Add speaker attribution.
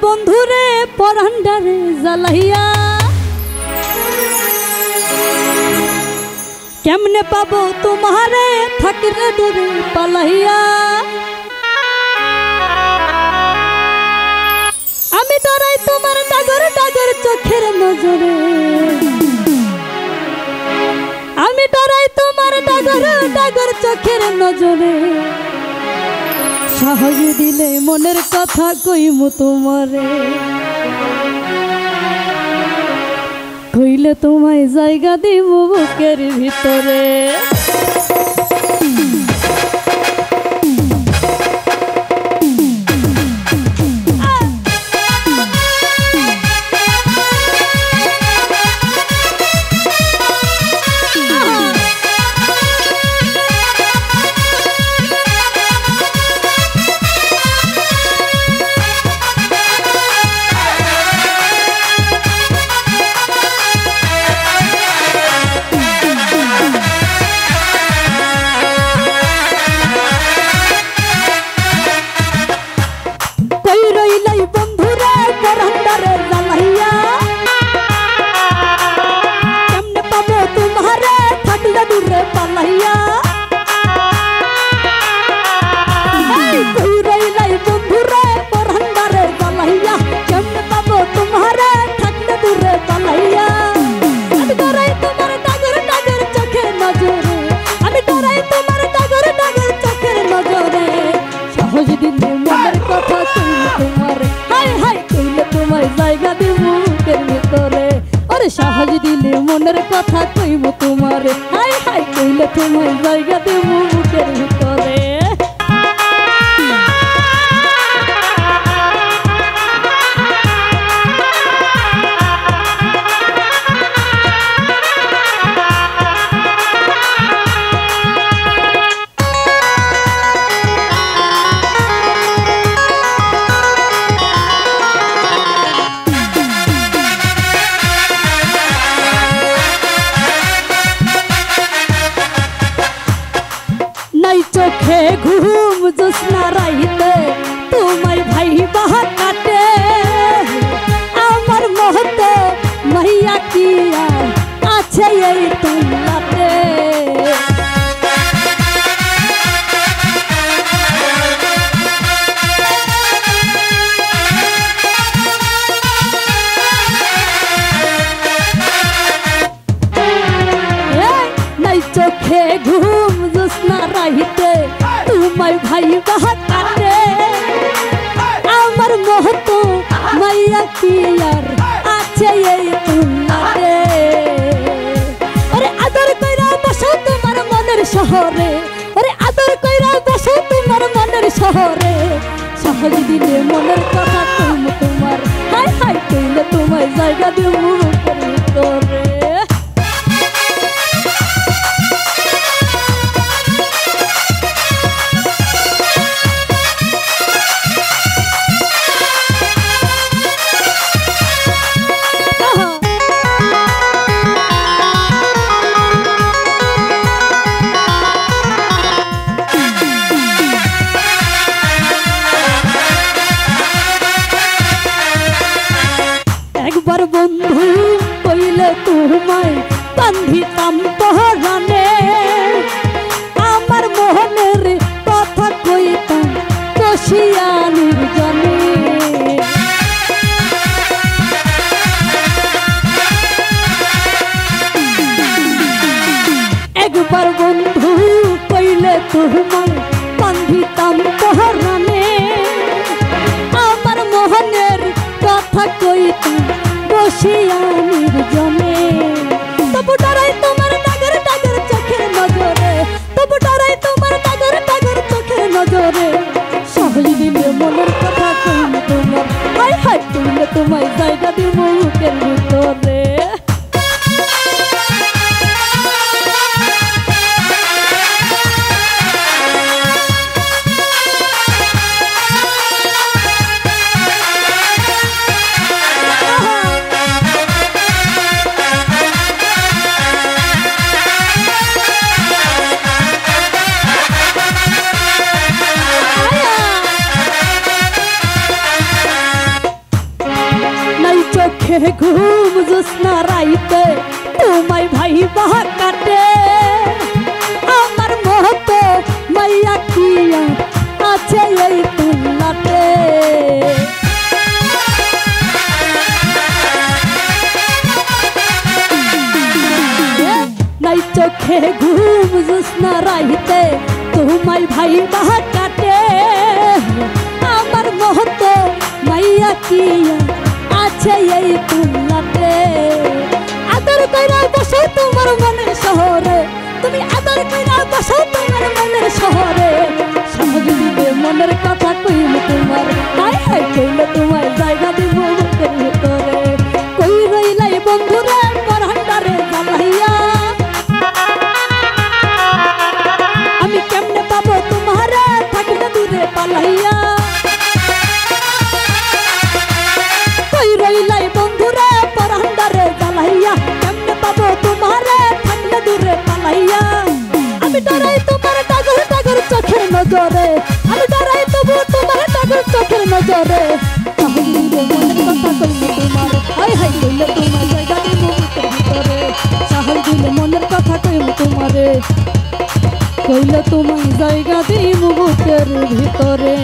Speaker 1: বন্ধুরে পরান্ডারে জ্বালাইয়া কেমনে পাবো তোমারে থাকিলে দূরে পালাইয়া আমি ডরাই তোমার ডাগর ডাগর চোখের নজরে আমি ডরাই তোমার ডাগর ডাগর চোখের নজরে সাহস দিলে মনের কথা কইমু তোমারে কইলে তোমায় জায়গা দিব বুকের ভিতরে সাহস দিলে মনের কথা কইব তোমারে হাই হাই কইলে তোমায় জায়গা দেব বুকের ভিতরে চোখে ঘুম জোৎস্না রাইতে তোমায় ভাই বাহা কাটে আমার মহতে মাইয়া কি আছে এই তুলাতে নাই চোখে ঘুম জোৎস্না রাইতে তোমায় ভাই বাহা কাটে আমার মহত মাইয়া কি আর আছে এই তুলাতে ওরে আদর কইরা বসো তোমার মনের শহরে ওরে আদর কইরা বসো তোমার মনের শহরে সাহস দিলে মনের কথা কইলে তোমার হাই হাই কইলে তোমায় জায়গা দেব বুকের ভিতরে বন্ধু কইলে তোমায় বান্ধিতাম পহরানে আমার মোহনের কথা কইতাম বসিয়া নির্জনে একবার বন্ধু কইলে তোমায় বান্ধিতাম পহরানে আমার মোহনের কথা কইতাম বসিয়া নির্জনে তবু ডরাই তোমার ডাগর ডাগর চোখের নজরে তবু ডরাই তোমার ডাগর ডাগর চোখের নজরে সাহস দিলে মনের কথা কইলে তোমার হাই হাই কইলে তোমায় জায়গা দিব বুকের ভিতরে চোখে ঘুম জ্যোৎস্না রাইতে তোমায় ভাইবা কাটে আমার মহতো মাইয়া কি আছে এই তুলনাতে নাই চোখে ঘুম জ্যোৎস্না রাইতে তোমায় ভাইবা কাটে আমার মহতো মাইয়া কি আছে এই তুলনাতে আদর কইরা বসো তোমার মনের শহরে তুমি আদর কইরা বসো তোমার মনের শহরে সহজ দিবে মনের কথা কইল তোমার হায় হায় কইল তোমার জায়গা দিব বুকের ভিতরে কই রইলাই বন্ধুরে পরহান্ডারে জ্বালাইয়া আমি কেমনে পাবো তোমারে থাকলে দূরে পালাইয়া কই রইলাই বন্ধুরে পরহান্ডারে জ্বালাইয়া কেমনে পাবো তোমারে থাকলে দূরে পালাইয়া আমি ডরাই তোমার টাগর টাগর চোখের নজরে আমি ডরাই তবু তোমার টাগর চোখের নজরে সাহল দিলে মনের কথা কইল তোমারে কইলে তোমার জায়গা দিই বুকের ভিতরে